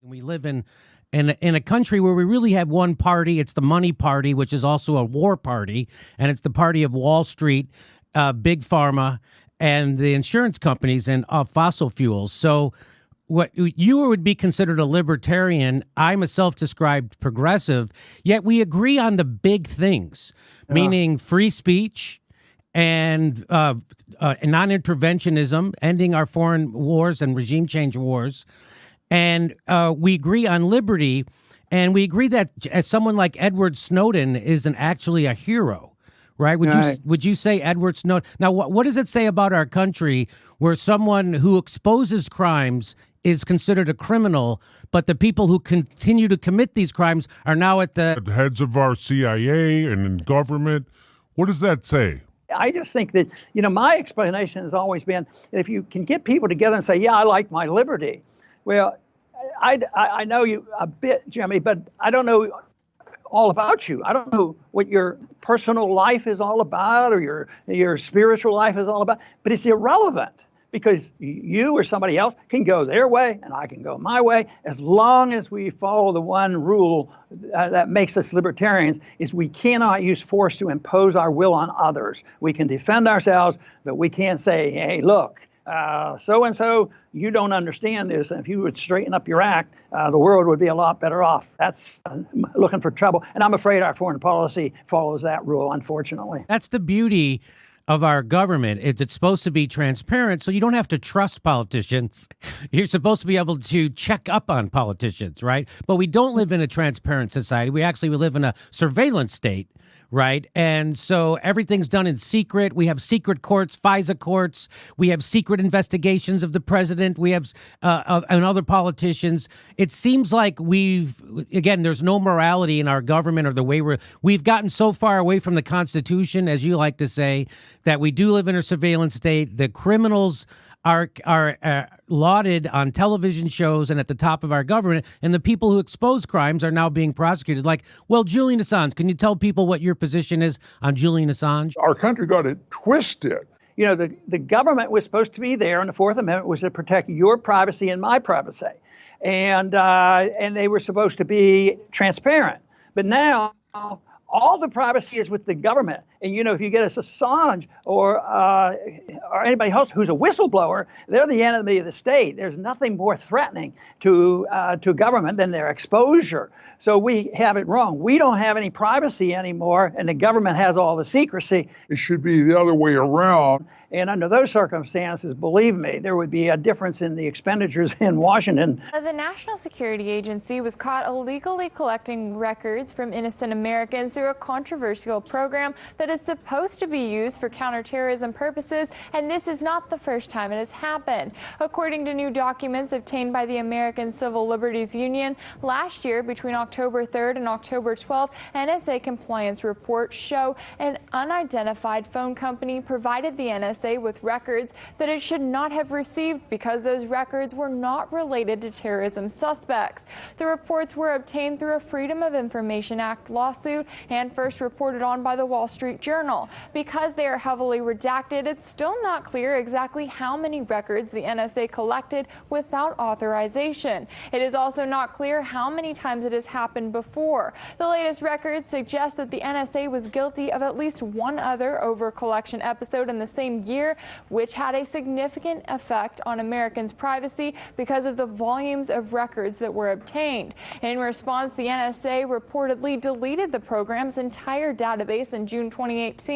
We live in a country where we really have one party. It's the money party, which is also a war party, and it's the party of Wall Street, big pharma, and the insurance companies and fossil fuels. So what you would be considered a libertarian, I'm a self-described progressive, yet we agree on the big things, meaning free speech and non-interventionism, ending our foreign wars and regime change wars. And we agree on liberty, and we agree that as someone like Edward Snowden is actually a hero, right? Would you say Edward Snowden? Now, what does it say about our country where someone who exposes crimes is considered a criminal, but the people who continue to commit these crimes are now at the heads of our CIA and in government? What does that say? I just think that, my explanation has always been that if you can get people together and say, yeah, I like my liberty. Well, I know you a bit, Jimmy, but I don't know all about you. I don't know what your personal life is all about or your spiritual life is all about, but it's irrelevant because you or somebody else can go their way and I can go my way as long as we follow the one rule that makes us libertarians is we cannot use force to impose our will on others. We can defend ourselves, but we can't say, hey, look, so-and-so, you don't understand this. And if you would straighten up your act, the world would be a lot better off. That's looking for trouble. And I'm afraid our foreign policy follows that rule, unfortunately. That's the beauty of our government. It's supposed to be transparent, so you don't have to trust politicians. You're supposed to be able to check up on politicians, right? But we don't live in a transparent society. We live in a surveillance state. Right. And so everything's done in secret. We have secret courts, FISA courts. We have secret investigations of the president. We have and other politicians. It seems like there's no morality in our government or the way we've gotten so far away from the Constitution, as you like to say, that we do live in a surveillance state. The criminals are lauded on television shows and at the top of our government, and the people who expose crimes are now being prosecuted. Like, well, Julian Assange, can you tell people what your position is on Julian Assange? Our country got it twisted. The government was supposed to be there, and the Fourth Amendment was to protect your privacy and my privacy, and they were supposed to be transparent. But now all the privacy is with the government. And, if you get Assange or anybody else who's a whistleblower, they're the enemy of the state. There's nothing more threatening to government than their exposure. So we have it wrong. We don't have any privacy anymore, and the government has all the secrecy. It should be the other way around. And under those circumstances, believe me, there would be a difference in the expenditures in Washington. The National Security Agency was caught illegally collecting records from innocent Americans through a controversial program that is supposed to be used for counterterrorism purposes, and this is not the first time it has happened. According to new documents obtained by the American Civil Liberties Union, last year between October 3rd and October 12th, NSA compliance reports show an unidentified phone company provided the NSA with records that it should not have received because those records were not related to terrorism suspects. The reports were obtained through a Freedom of Information Act lawsuit and first reported on by the Wall Street Journal. Because they are heavily redacted, it's still not clear exactly how many records the NSA collected without authorization. It is also not clear how many times it has happened before. The latest records suggest that the NSA was guilty of at least one other over-collection episode in the same year, which had a significant effect on Americans' privacy because of the volumes of records that were obtained. In response, the NSA reportedly deleted the program's entire database in June 2018.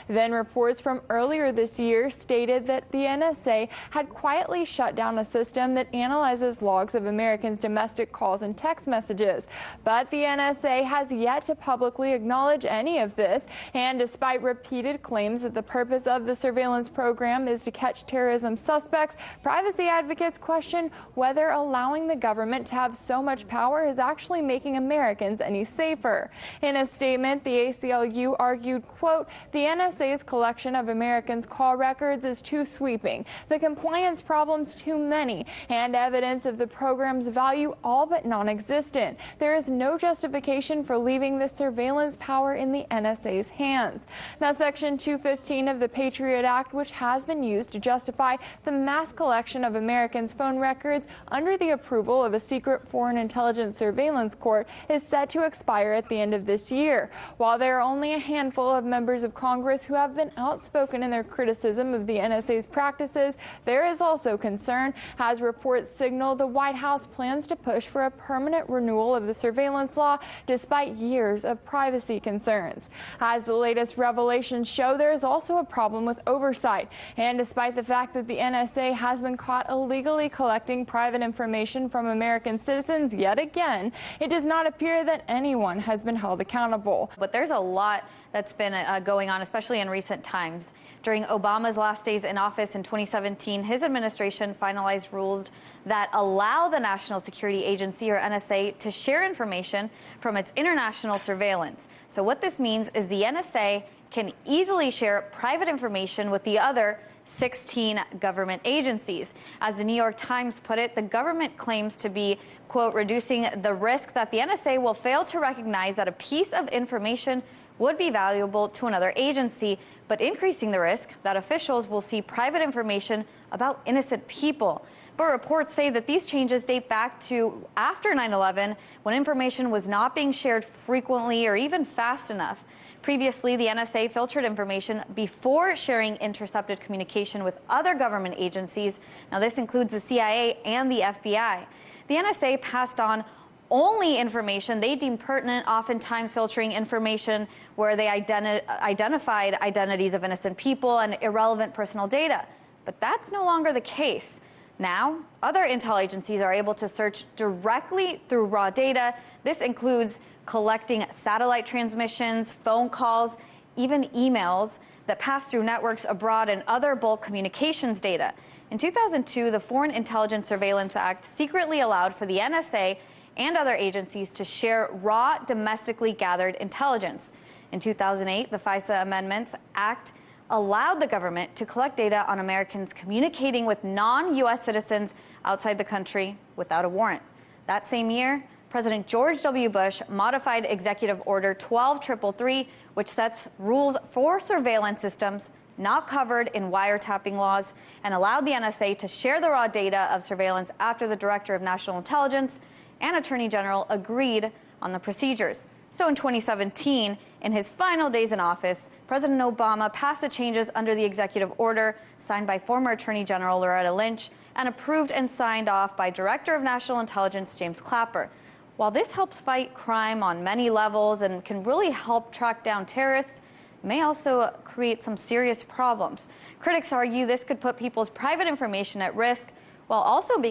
Then reports from earlier this year stated that the NSA had quietly shut down a system that analyzes logs of Americans' domestic calls and text messages. But the NSA has yet to publicly acknowledge any of this, and despite repeated claims that the purpose of the surveillance program is to catch terrorism suspects, privacy advocates question whether allowing the government to have so much power is actually making Americans any safer. In a statement, statement, the ACLU argued, quote, the NSA's collection of Americans' call records is too sweeping, the compliance problems too many, and evidence of the program's value all but non-existent. There is no justification for leaving this surveillance power in the NSA's hands. Now, Section 215 of the Patriot Act, which has been used to justify the mass collection of Americans' phone records under the approval of a secret foreign intelligence surveillance court, is set to expire at the end of this year. While there are only a handful of members of Congress who have been outspoken in their criticism of the NSA's practices, there is also concern as reports signal the White House plans to push for a permanent renewal of the surveillance law despite years of privacy concerns. As the latest revelations show, there is also a problem with oversight, and despite the fact that the NSA has been caught illegally collecting private information from American citizens yet again, it does not appear that anyone has been held accountable. But there's a lot that's been going on, especially in recent times. During Obama's last days in office in 2017, his administration finalized rules that allow the National Security Agency, or NSA, to share information from its international surveillance. So what this means is the NSA can easily share private information with the other 16 government agencies. As the New York Times put it, the government claims to be, quote, reducing the risk that the NSA will fail to recognize that a piece of information would be valuable to another agency, but increasing the risk that officials will see private information about innocent people. But reports say that these changes date back to after 9/11, when information was not being shared frequently or even fast enough. Previously, the NSA filtered information before sharing intercepted communication with other government agencies. Now, this includes the CIA and the FBI. The NSA passed on only information they deemed pertinent, oftentimes filtering information where they identified identities of innocent people and irrelevant personal data. But that's no longer the case. Now, other intel agencies are able to search directly through raw data. This includes collecting satellite transmissions, phone calls, even emails that pass through networks abroad and other bulk communications data. In 2002, the Foreign Intelligence Surveillance Act secretly allowed for the NSA and other agencies to share raw domestically gathered intelligence. In 2008, the FISA Amendments Act allowed the government to collect data on Americans communicating with non-U.S. citizens outside the country without a warrant. That same year, President George W. Bush modified Executive Order 12333, which sets rules for surveillance systems not covered in wiretapping laws and allowed the NSA to share the raw data of surveillance after the Director of National Intelligence and Attorney General agreed on the procedures. So in 2017, in his final days in office, President Obama passed the changes under the executive order signed by former Attorney General Loretta Lynch and approved and signed off by Director of National Intelligence James Clapper. While this helps fight crime on many levels and can really help track down terrorists, it may also create some serious problems. Critics argue this could put people's private information at risk while also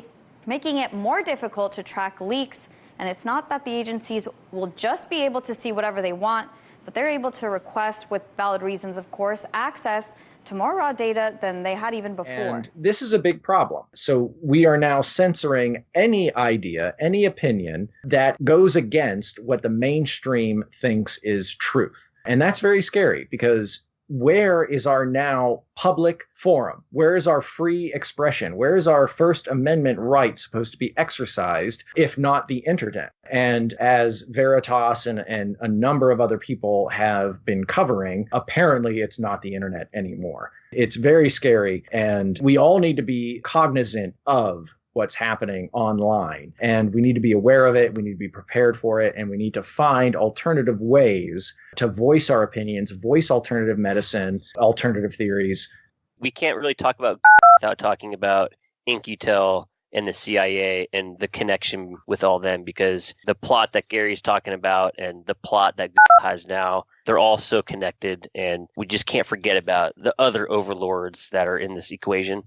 making it more difficult to track leaks. And it's not that the agencies will just be able to see whatever they want, but they're able to request, with valid reasons, of course, access to more raw data than they had even before. And this is a big problem. So we are now censoring any idea, any opinion that goes against what the mainstream thinks is truth. And that's very scary, because where is our now public forum? Where is our free expression? Where is our First Amendment right supposed to be exercised, if not the internet? And as Veritas and a number of other people have been covering, apparently it's not the internet anymore. It's very scary, and we all need to be cognizant of what's happening online. And we need to be aware of it, we need to be prepared for it, and we need to find alternative ways to voice our opinions, voice alternative medicine, alternative theories. We can't really talk about without talking about In-Q-Tel and the CIA and the connection with all them, because the plot that Gary's talking about and the plot that has now, they're all so connected, and we just can't forget about the other overlords that are in this equation.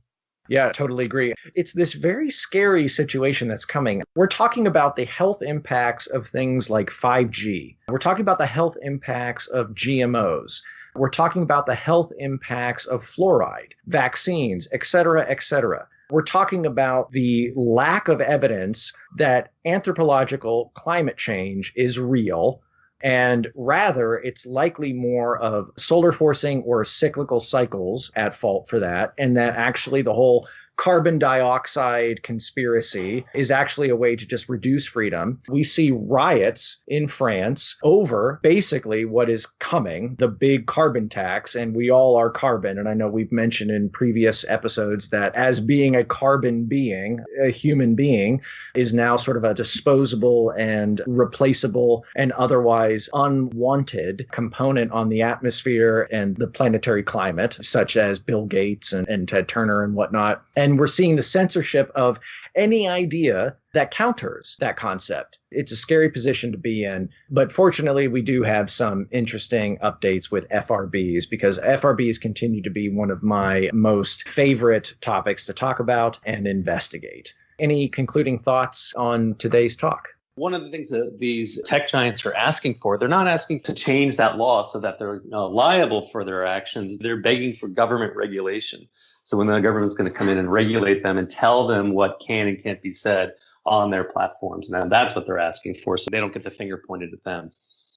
Yeah, totally agree. It's this very scary situation that's coming. We're talking about the health impacts of things like 5G. We're talking about the health impacts of GMOs. We're talking about the health impacts of fluoride, vaccines, et cetera, et cetera. We're talking about the lack of evidence that anthropological climate change is real And rather, it's likely more of solar forcing or cyclical cycles at fault for that. And that actually the whole carbon dioxide conspiracy is actually a way to just reduce freedom. We see riots in France over basically what is coming, the big carbon tax, and we all are carbon. And I know we've mentioned in previous episodes that as being a carbon being, a human being is now sort of a disposable and replaceable and otherwise unwanted component on the atmosphere and the planetary climate, such as Bill Gates and Ted Turner and whatnot. And we're seeing the censorship of any idea that counters that concept. It's a scary position to be in. But fortunately, we do have some interesting updates with FRBs, because FRBs continue to be one of my most favorite topics to talk about and investigate. Any concluding thoughts on today's talk? One of the things that these tech giants are asking for, they're not asking to change that law so that they're liable for their actions. They're begging for government regulation. So when the government's going to come in and regulate them and tell them what can and can't be said on their platforms. Now that's what they're asking for, so they don't get the finger pointed at them.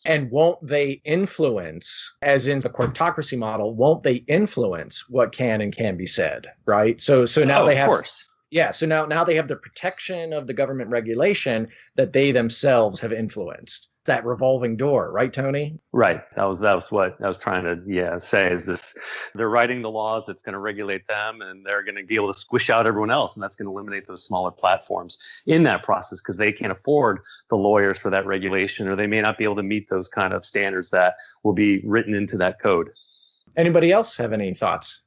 And won't they influence, as in the Corporatocracy model, won't they influence what can and can be said, right? So now they have... Of course. Yeah, so now they have the protection of the government regulation that they themselves have influenced. That revolving door, right, Tony? Right. That was what I was trying to say is this: they're writing the laws that's going to regulate them, and they're going to be able to squish out everyone else, and that's going to eliminate those smaller platforms in that process because they can't afford the lawyers for that regulation, or they may not be able to meet those kind of standards that will be written into that code. Anybody else have any thoughts?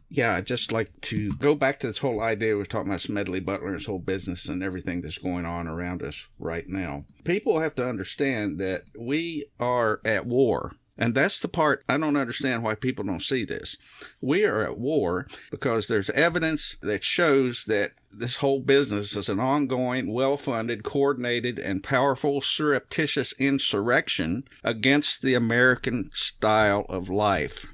Yeah, I'd just like to go back to this whole idea we were talking about Smedley Butler and his whole business and everything that's going on around us right now. People have to understand that we are at war. And that's the part I don't understand why people don't see this. We are at war because there's evidence that shows that this whole business is an ongoing, well-funded, coordinated, and powerful surreptitious insurrection against the American style of life,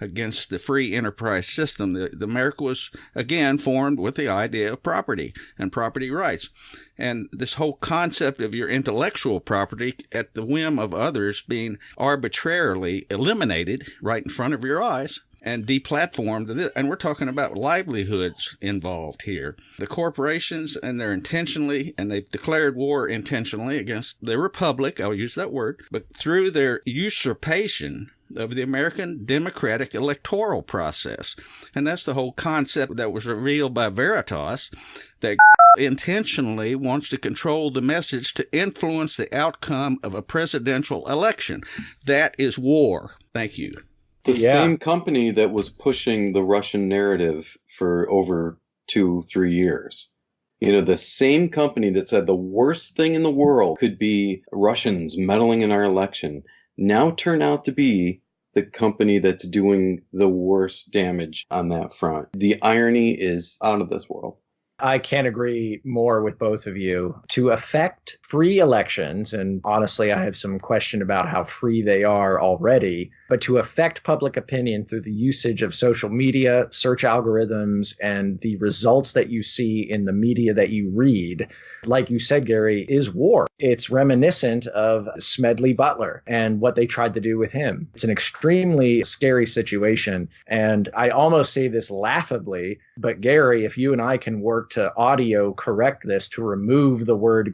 against the free enterprise system. The America was, again, formed with the idea of property and property rights. And this whole concept of your intellectual property at the whim of others being arbitrarily eliminated right in front of your eyes and deplatformed. And we're talking about livelihoods involved here. The corporations, and they've declared war intentionally against the republic, I'll use that word, but through their usurpation of the American democratic electoral process. And that's the whole concept that was revealed by Veritas, that intentionally wants to control the message to influence the outcome of a presidential election. That is war. Thank you. The same company that was pushing the Russian narrative for over 2-3 years. The same company that said the worst thing in the world could be Russians meddling in our election now turn out to be the company that's doing the worst damage on that front. The irony is out of this world. I can't agree more with both of you. To affect free elections, and honestly, I have some question about how free they are already, but to affect public opinion through the usage of social media, search algorithms, and the results that you see in the media that you read, like you said, Gary, is war. It's reminiscent of Smedley Butler and what they tried to do with him. It's an extremely scary situation. And I almost say this laughably, but Gary, if you and I can work to audio correct this to remove the word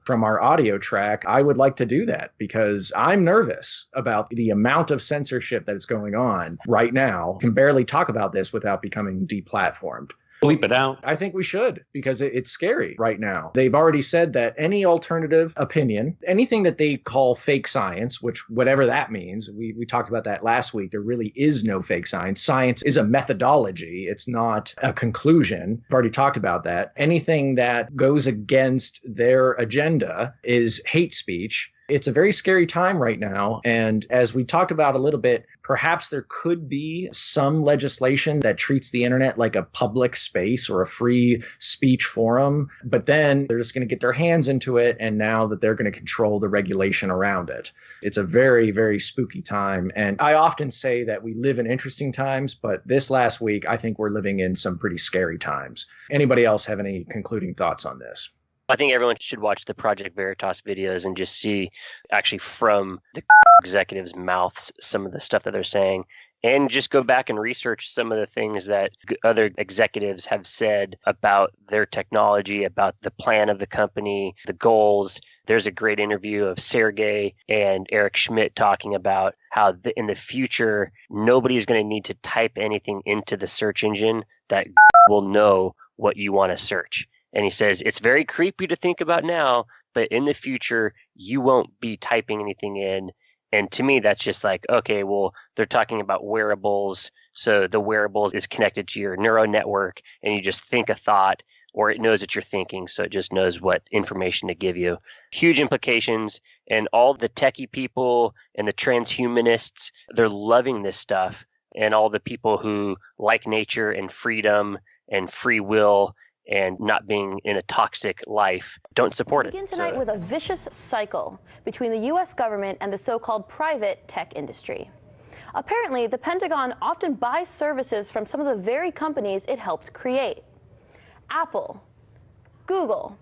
from our audio track, I would like to do that, because I'm nervous about the amount of censorship that is going on right now. Can barely talk about this without becoming deplatformed. Bleep it out. I think we should, because it's scary right now. They've already said that any alternative opinion, anything that they call fake science, which whatever that means, we talked about that last week. There really is no fake science. Science is a methodology. It's not a conclusion. We've already talked about that. Anything that goes against their agenda is hate speech. It's a very scary time right now. And as we talked about a little bit, perhaps there could be some legislation that treats the internet like a public space or a free speech forum. But then they're just going to get their hands into it. And now that they're going to control the regulation around it. It's a very, very spooky time. And I often say that we live in interesting times, but this last week, I think we're living in some pretty scary times. Anybody else have any concluding thoughts on this? I think everyone should watch the Project Veritas videos and just see actually from the executives' mouths some of the stuff that they're saying, and just go back and research some of the things that other executives have said about their technology, about the plan of the company, the goals. There's a great interview of Sergey and Eric Schmidt talking about how in the future, nobody's going to need to type anything into the search engine that will know what you want to search. And he says, it's very creepy to think about now, but in the future, you won't be typing anything in. And to me, that's just like, okay, well, they're talking about wearables. So the wearables is connected to your neural network, and you just think a thought, or it knows that you're thinking. So it just knows what information to give you. Huge implications. And all the techie people and the transhumanists, they're loving this stuff. And all the people who like nature and freedom and free will and not being in a toxic life don't support it. We begin tonight with a vicious cycle between the U.S. government and the so-called private tech industry. Apparently, the Pentagon often buys services from some of the very companies it helped create. Apple, Google,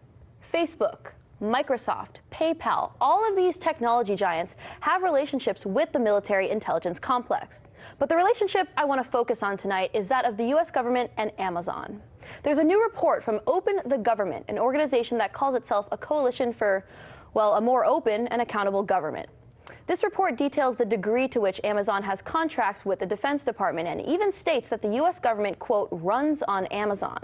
Facebook, Microsoft, PayPal, all of these technology giants have relationships with the military intelligence complex. But the relationship I want to focus on tonight is that of the U.S. government and Amazon. There's a new report from Open the Government, an organization that calls itself a coalition for, well, a more open and accountable government. This report details the degree to which Amazon has contracts with the Defense Department and even states that the U.S. government, quote, runs on Amazon.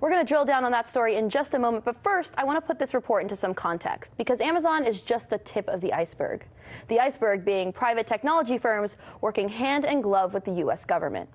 We're going to drill down on that story in just a moment, but first, I want to put this report into some context, because Amazon is just the tip of the iceberg. The iceberg being private technology firms working hand in glove with the U.S. government.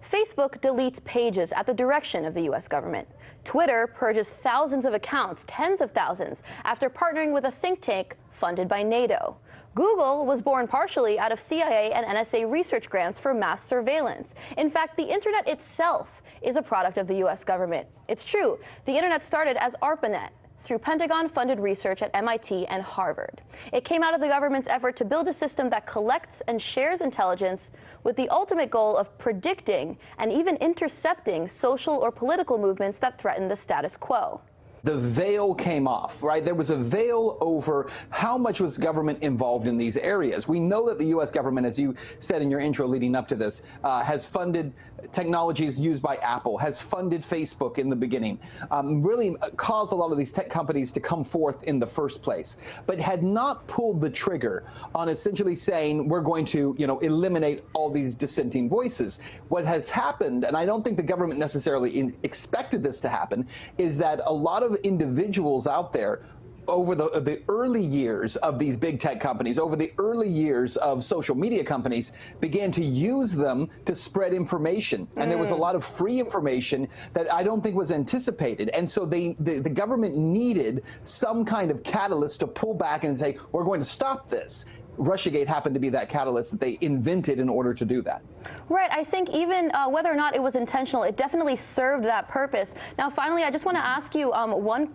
Facebook deletes pages at the direction of the U.S. government. Twitter purges thousands of accounts, tens of thousands, after partnering with a think tank funded by NATO. Google was born partially out of CIA and NSA research grants for mass surveillance. In fact, the internet itself is a product of the U.S. government. It's true, the internet started as ARPANET, through Pentagon-funded research at MIT and Harvard. It came out of the government's effort to build a system that collects and shares intelligence with the ultimate goal of predicting and even intercepting social or political movements that threaten the status quo. The veil came off, right? There was a veil over how much was government involved in these areas. We know that the U.S. government, as you said in your intro leading up to this, has funded technologies used by Apple, has funded Facebook in the beginning, really caused a lot of these tech companies to come forth in the first place, but had not pulled the trigger on essentially saying we're going to, eliminate all these dissenting voices. What has happened, and I don't think the government necessarily expected this to happen, is that a lot of individuals out there over the early years of these big tech companies, over the early years of social media companies, began to use them to spread information. And there was a lot of free information that I don't think was anticipated. And so the government needed some kind of catalyst to pull back and say, we're going to stop this. Russiagate happened to be that catalyst that they invented in order to do that. Right. I think even whether or not it was intentional, it definitely served that purpose. Now, finally, I just want to ask you one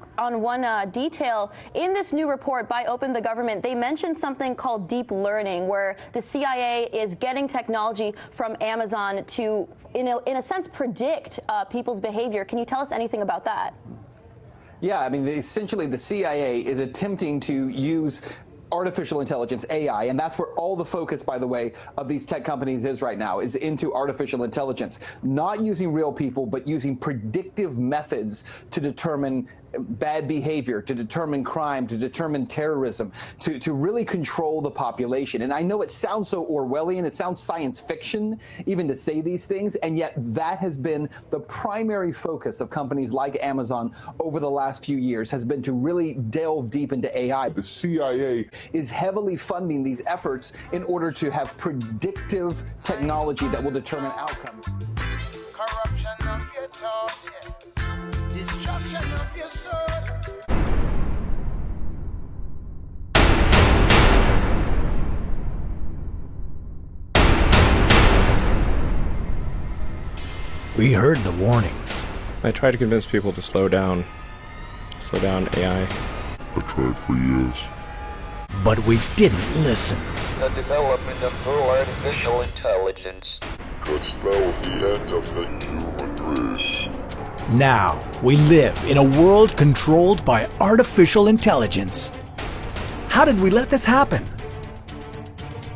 detail. In this new report by Open the Government, they mentioned something called deep learning, where the CIA is getting technology from Amazon to, in a sense, predict people's behavior. Can you tell us anything about that? Yeah, I mean, essentially the CIA is attempting to use artificial intelligence, AI, and that's where all the focus, by the way, of these tech companies is right now, is into artificial intelligence. Not using real people, but using predictive methods to determine bad behavior, to determine crime, to determine terrorism, to really control the population. And I know it sounds so Orwellian, it sounds science fiction even to say these things, and yet that has been the primary focus of companies like Amazon over the last few years, has been to really delve deep into AI. The CIA is heavily funding these efforts in order to have predictive technology that will determine outcomes. Corruption of your thoughts, yes. Destruction of your soul. We heard the warnings. I tried to convince people to slow down AI. I tried for years. But we didn't listen. The development of full artificial intelligence could spell the end of the human race. Now, we live in a world controlled by artificial intelligence. How did we let this happen?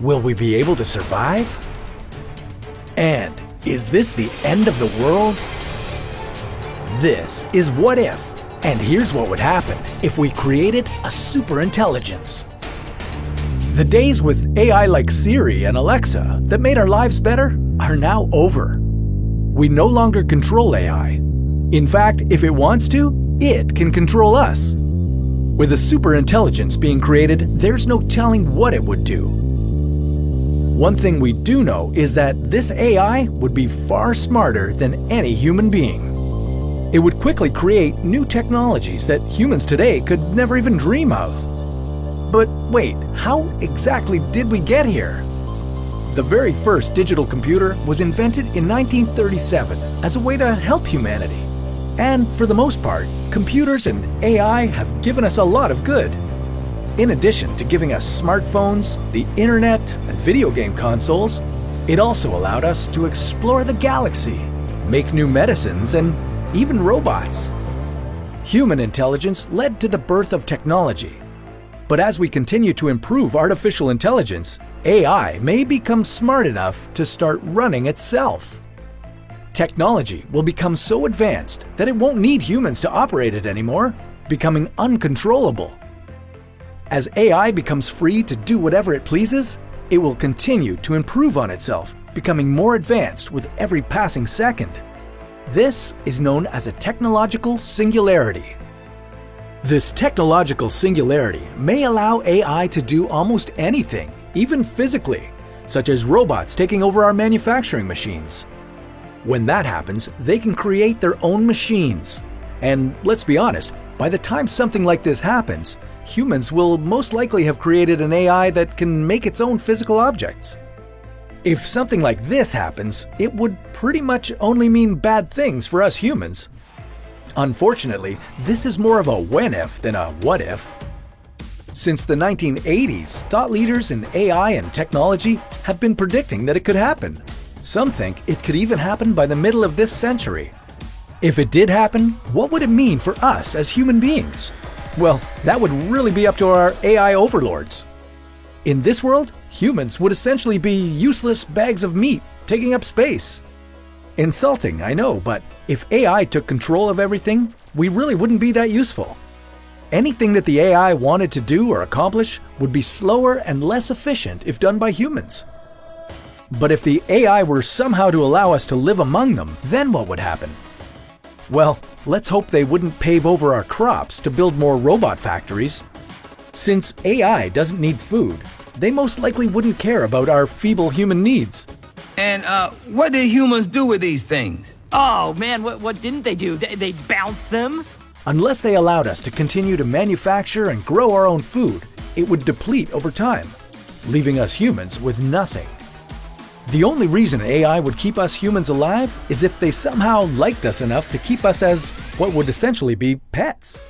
Will we be able to survive? And is this the end of the world? This is What If, and here's what would happen if we created a superintelligence. The days with AI like Siri and Alexa that made our lives better are now over. We no longer control AI. In fact, if it wants to, it can control us. With a superintelligence being created, there's no telling what it would do. One thing we do know is that this AI would be far smarter than any human being. It would quickly create new technologies that humans today could never even dream of. But wait, how exactly did we get here? The very first digital computer was invented in 1937 as a way to help humanity. And for the most part, computers and AI have given us a lot of good. In addition to giving us smartphones, the internet, and video game consoles, it also allowed us to explore the galaxy, make new medicines, and even robots. Human intelligence led to the birth of technology. But as we continue to improve artificial intelligence, AI may become smart enough to start running itself. Technology will become so advanced that it won't need humans to operate it anymore, becoming uncontrollable. As AI becomes free to do whatever it pleases, it will continue to improve on itself, becoming more advanced with every passing second. This is known as a technological singularity. This technological singularity may allow AI to do almost anything, even physically, such as robots taking over our manufacturing machines. When that happens, they can create their own machines. And let's be honest, by the time something like this happens, humans will most likely have created an AI that can make its own physical objects. If something like this happens, it would pretty much only mean bad things for us humans. Unfortunately, this is more of a when if than a what if. Since the 1980s, thought leaders in AI and technology have been predicting that it could happen. Some think it could even happen by the middle of this century. If it did happen, what would it mean for us as human beings? Well, that would really be up to our AI overlords. In this world, humans would essentially be useless bags of meat taking up space. Insulting, I know, but if AI took control of everything, we really wouldn't be that useful. Anything that the AI wanted to do or accomplish would be slower and less efficient if done by humans. But if the AI were somehow to allow us to live among them, then what would happen? Well, let's hope they wouldn't pave over our crops to build more robot factories. Since AI doesn't need food, they most likely wouldn't care about our feeble human needs. And what did humans do with these things? Oh man, what didn't they do? They bounced them? Unless they allowed us to continue to manufacture and grow our own food, it would deplete over time, leaving us humans with nothing. The only reason AI would keep us humans alive is if they somehow liked us enough to keep us as what would essentially be pets.